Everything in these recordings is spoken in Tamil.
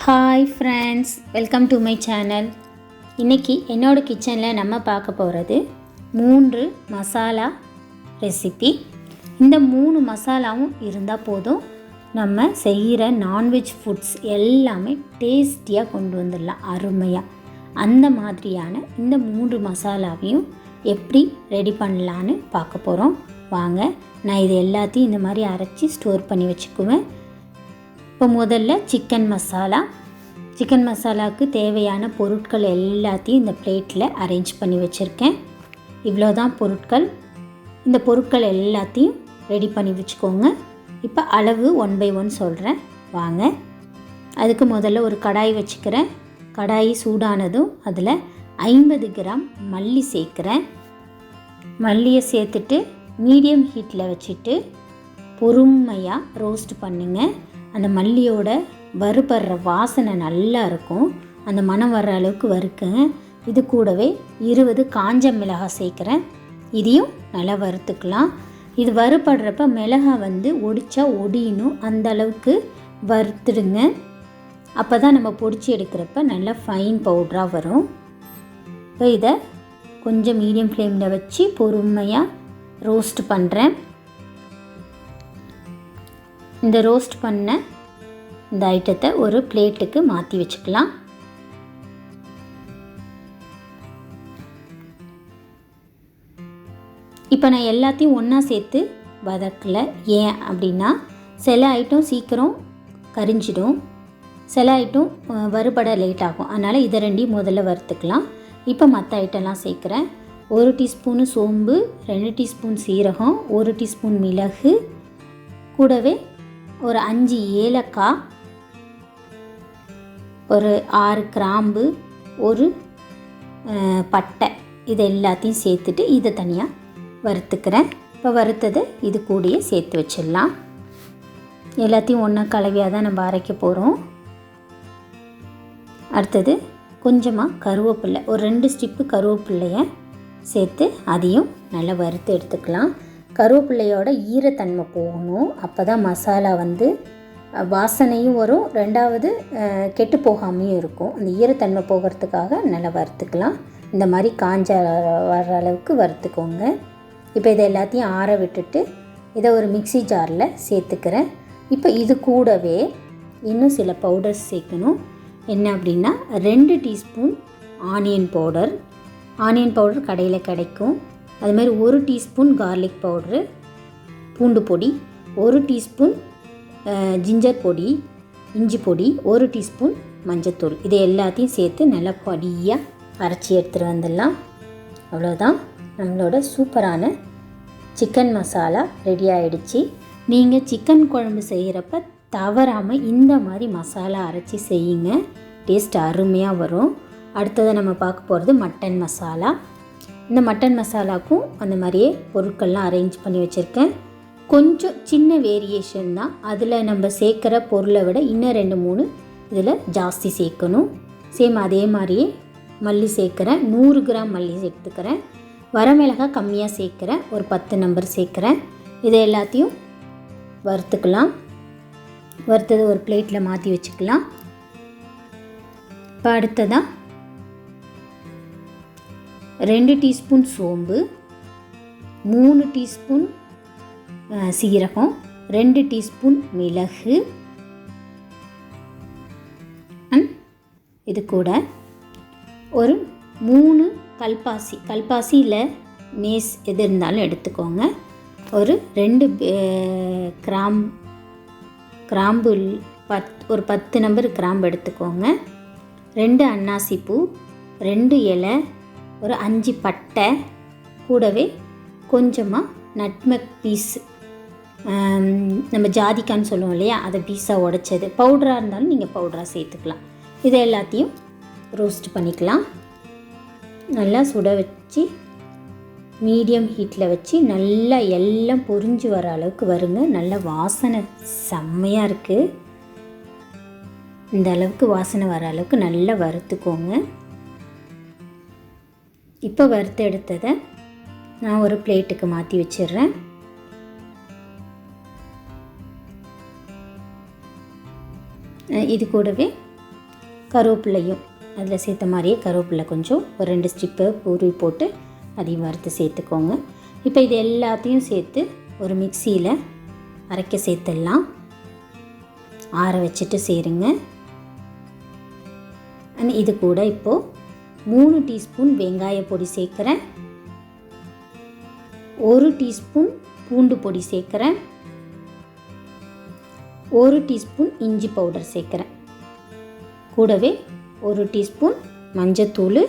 Hi friends, welcome to my channel. இன்றைக்கி என்னோடய கிச்சனில் நம்ம பார்க்க போகிறது 3 மசாலா ரெசிபி. இந்த 3 மசாலாவும் இருந்தால் போதும், நம்ம செய்கிற நான்வெஜ் ஃபுட்ஸ் எல்லாமே டேஸ்டியாக கொண்டு வந்துடலாம், அருமையாக. அந்த மாதிரியான இந்த 3 மசாலாவையும் எப்படி ரெடி பண்ணலான்னு பார்க்க போகிறோம். வாங்க, நான் இது எல்லாத்தையும் இந்த மாதிரி அரைச்சி ஸ்டோர் பண்ணி வச்சுக்குவேன். இப்போ முதல்ல சிக்கன் மசாலாவுக்கு தேவையான பொருட்கள் எல்லாத்தையும் இந்த பிளேட்டில் அரேஞ்ச் பண்ணி வச்சுருக்கேன். இவ்வளோ தான் பொருட்கள். இந்த பொருட்கள் எல்லாத்தையும் ரெடி பண்ணி வச்சுக்கோங்க. இப்போ அளவு 1 by 1 சொல்கிறேன், வாங்க. அதுக்கு முதல்ல ஒரு கடாய் வச்சுக்கிறேன். கடாய் சூடானதும் அதில் 50 கிராம் மல்லி சேர்க்குறேன். மல்லியை சேர்த்துட்டு மீடியம் ஹீட்டில் வச்சுட்டு பொறுமையாக ரோஸ்ட் பண்ணுங்க. அந்த மல்லியோட வறுபடுற வாசனை நல்லா இருக்கும். அந்த மணம் வர்ற அளவுக்கு வறுக்குங்க. இது கூடவே 20 காஞ்ச மிளகாய் சேர்க்குறேன். இதையும் நல்லா வறுத்துக்கலாம். இது வறுபடுறப்ப மிளகாய் ஒடிச்சா ஒடியணும், அந்த அளவுக்கு வறுத்துடுங்க. அப்போ தான் நம்ம பொடிச்சு எடுக்கிறப்ப நல்லா ஃபைன் பவுடராக வரும். இப்போ இதை கொஞ்சம் மீடியம் ஃப்ளேமில் வச்சு பொறுமையாக ரோஸ்ட் பண்ணுறேன். இந்த ரோஸ்ட் பண்ண இந்த ஐட்டத்தை ஒரு பிளேட்டுக்கு மாற்றி வச்சுக்கலாம். இப்போ நான் எல்லாத்தையும் ஒன்றா சேர்த்து வதக்கலை. ஏன் அப்படின்னா, சில ஐட்டம் சீக்கிரம் கரிஞ்சிடும், சில ஐட்டம் வறுபட லேட் ஆகும். அதனால் இதை ரெண்டையும் முதல்ல வறுத்துக்கலாம். இப்போ மற்ற ஐட்டம்லாம் சேர்க்குறேன். 1 டீஸ்பூனு சோம்பு, 2 டீஸ்பூன் சீரகம், 1 டீஸ்பூன் மிளகு, கூடவே ஒரு 5 ஏலக்காய், ஒரு 6 கிராம்பு, ஒரு பட்டை, இது எல்லாத்தையும் சேர்த்துட்டு இதை தனியாக வறுத்துக்கிறேன். இப்போ வறுத்ததை இது கூடயே சேர்த்து வச்சிடலாம். எல்லாத்தையும் ஒன்றா கலவையாக தான் நம்ம அரைக்க போகிறோம். அடுத்தது கொஞ்சமாக கருவேப்பில்லை, ஒரு 2 ஸ்டிப்பு கருவேப்பில்லையை சேர்த்து அதையும் நல்லா வறுத்து எடுத்துக்கலாம். கருவேப்பிள்ளையோட ஈரத்தன்மை போகணும், அப்போ தான் மசாலா வாசனையும் வரும், ரெண்டாவது கெட்டு போகாமையும் இருக்கும். அந்த ஈரத்தன்மை போகிறதுக்காக நல்லா வறுத்துக்கலாம். இந்த மாதிரி காஞ்ச வர்ற அளவுக்கு வறுத்துக்கோங்க. இப்போ இதை எல்லாத்தையும் ஆற விட்டுட்டு இதை ஒரு மிக்ஸி ஜாரில் சேர்த்துக்கிறேன். இப்போ இது கூடவே இன்னும் சில பவுடர்ஸ் சேர்க்கணும். என்ன அப்படின்னா, 2 டீஸ்பூன் ஆனியன் பவுடர் கடையில் கிடைக்கும். அதுமாதிரி 1 டீஸ்பூன் கார்லிக் பவுட்ரு, பூண்டு பொடி, 1 டீஸ்பூன் ஜிஞ்சர் பொடி, இஞ்சி பொடி, 1 டீஸ்பூன் மஞ்சத்தூள், இது எல்லாத்தையும் சேர்த்து நல்லா பொடியாக அரைச்சி எடுத்துகிட்டு வந்துடலாம். அவ்வளோதான், நம்மளோட சூப்பரான சிக்கன் மசாலா ரெடி ஆகிடுச்சு. நீங்கள் சிக்கன் குழம்பு செய்கிறப்ப தவறாமல் இந்த மாதிரி மசாலா அரைச்சி செய்யுங்க, டேஸ்ட் அருமையாக வரும். அடுத்ததை நம்ம பார்க்க போகிறது மட்டன் மசாலா. இந்த மட்டன் மசாலாவுக்கும் அந்த மாதிரியே பொருட்கள்லாம் அரேஞ்ச் பண்ணி வச்சுருக்கேன். கொஞ்சம் சின்ன வேரியேஷன் தான், அதில் நம்ம சேர்க்குற பொருளை விட இன்னும் 2-3 இதில் ஜாஸ்தி சேர்க்கணும். சேம் அதே மாதிரியே மல்லி சேர்க்குறேன், 100 கிராம் மல்லி சேர்த்துக்கிறேன். வரமிளகாய் கம்மியாக சேர்க்குறேன், ஒரு 10 நம்பர் சேர்க்குறேன். இதை எல்லாத்தையும் வறுத்துக்கலாம். வறுத்தது ஒரு பிளேட்டில் மாற்றி வச்சுக்கலாம். இப்போ அடுத்ததாக 2 டீஸ்பூன் சோம்பு, 3 டீஸ்பூன் சீரகம், 2 டீஸ்பூன் மிளகு, இது கூட ஒரு 3 கல்பாசி இல்லை மேஸ் எது இருந்தாலும் எடுத்துக்கோங்க. ஒரு 2 கிராம்பு, ஒரு 10 நம்பர் கிராம்பு எடுத்துக்கோங்க. 2 அன்னாசி பூ, 2 இலை, ஒரு 5 பட்டை, கூடவே கொஞ்சமாக நட்மக் பீஸ், நம்ம ஜாதிக்கான்னு சொல்லுவோம் இல்லையா, அதை பீஸாக உடைச்சது, பவுடராக இருந்தாலும் நீங்கள் பவுடராக சேர்த்துக்கலாம். இதை எல்லாத்தையும் ரோஸ்ட் பண்ணிக்கலாம். நல்லா சுட வச்சு மீடியம் ஹீட்டில் வச்சு நல்லா எல்லாம் பொரிஞ்சு வர அளவுக்கு வருங்க. நல்ல வாசனை செம்மையாக இருக்குது. இந்த அளவுக்கு வாசனை வர அளவுக்கு நல்லா வறுத்துக்கோங்க. இப்போ வறுத்து எடுத்ததை நான் ஒரு பிளேட்டுக்கு மாற்றி வச்சிடுறேன். இது கூடவே கருவேப்பிலையும் அதில் சேர்த்த மாதிரியே கருவேப்பிலை கொஞ்சம் ஒரு 2 ஸ்ட்ரிப்பு உருவி போட்டு அதையும் வறுத்து சேர்த்துக்கோங்க. இப்போ இது எல்லாத்தையும் சேர்த்து ஒரு மிக்சியில் அரைக்க சேர்த்துடலாம். ஆற வச்சுட்டு சேருங்க. இது கூட இப்போது 3 டீஸ்பூன் வெங்காய பொடி சேர்க்குறேன், 1 டீஸ்பூன் பூண்டு பொடி சேர்க்குறேன், 1 டீஸ்பூன் இஞ்சி பவுடர் சேர்க்குறேன். கூடவே 1 டீஸ்பூன் மஞ்சத்தூள்,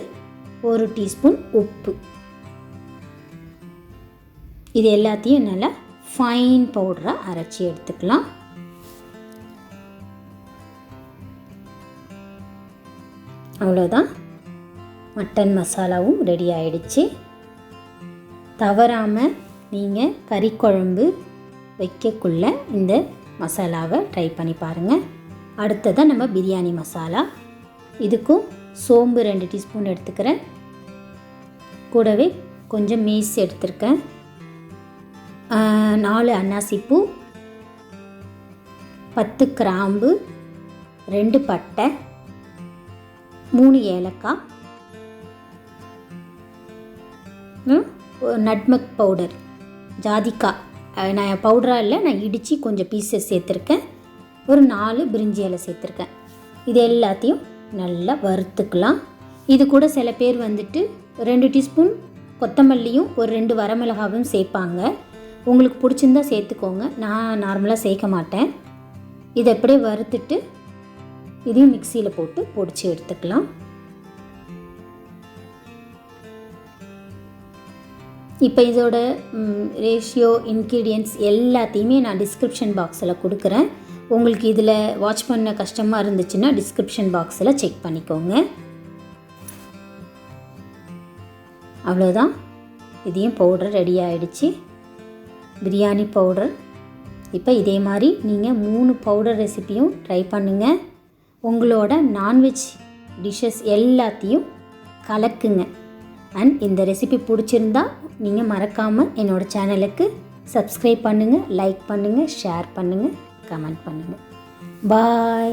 1 டீஸ்பூன் உப்பு. இது எல்லாத்தையும் நல்லா ஃபைன் பவுடராக அரைச்சி எடுத்துக்கலாம். அவ்வளோதான், மட்டன் மசாலாவும் ரெடி ஆகிடுச்சு. தவறாமல் நீங்கள் கறி குழம்பு வைக்கக்குள்ள இந்த மசாலாவை ட்ரை பண்ணி பாருங்கள். அடுத்ததாக நம்ம பிரியாணி மசாலா. இதுக்கும் சோம்பு 2 டீஸ்பூன் எடுத்துக்கிறேன், கூடவே கொஞ்சம் மேஸ் எடுத்துருக்கேன், 4 அன்னாசிப்பூ, 10 கிராம்பு, 2 பட்டை, 3 ஏலக்காய், நட்மக் பவுடர், ஜாதிக்காய். நான் பவுடராக இல்லை, நான் இடித்து கொஞ்சம் பீஸஸ் சேர்த்துருக்கேன், ஒரு 4 பிரிஞ்சி இலை சேர்த்துருக்கேன். இது எல்லாத்தையும் நல்லா வறுத்துக்கலாம். இது கூட சில பேர் வந்துட்டு 2 டீஸ்பூன் கொத்தமல்லியும் ஒரு 2 வரமிளகாவும் சேர்ப்பாங்க. உங்களுக்கு பிடிச்சிருந்தா சேர்த்துக்கோங்க, நான் நார்மலாக சேர்க்க மாட்டேன். இதை அப்படியே வறுத்துட்டு இதையும் மிக்சியில் போட்டு பொடிச்சு எடுத்துக்கலாம். இப்போ இதோட ரேஷியோ இன்க்ரீடியன்ட்ஸ் எல்லாத்தையுமே நான் டிஸ்கிரிப்ஷன் பாக்ஸில் கொடுக்குறேன். உங்களுக்கு இதில் வாட்ச் பண்ண கஷ்டமாக இருந்துச்சுன்னா டிஸ்கிரிப்ஷன் பாக்ஸில் செக் பண்ணிக்கோங்க. அவ்வளோதான், இதையும் பவுடர் ரெடி ஆகிடுச்சு, பிரியாணி பவுடர். இப்போ இதே மாதிரி நீங்கள் 3 பவுடர் ரெசிப்பியும் ட்ரை பண்ணுங்கள். உங்களோட நான்வெஜ் டிஷ்ஷஸ் எல்லாத்தையும் கலக்குங்க. அண்ட் இந்த ரெசிபி பிடிச்சிருந்தா நீங்கள் மறக்காமல் என்னோடய சேனலுக்கு சப்ஸ்கிரைப் பண்ணுங்கள், லைக் பண்ணுங்கள், ஷேர் பண்ணுங்கள், கமெண்ட் பண்ணுங்கள். பாய்.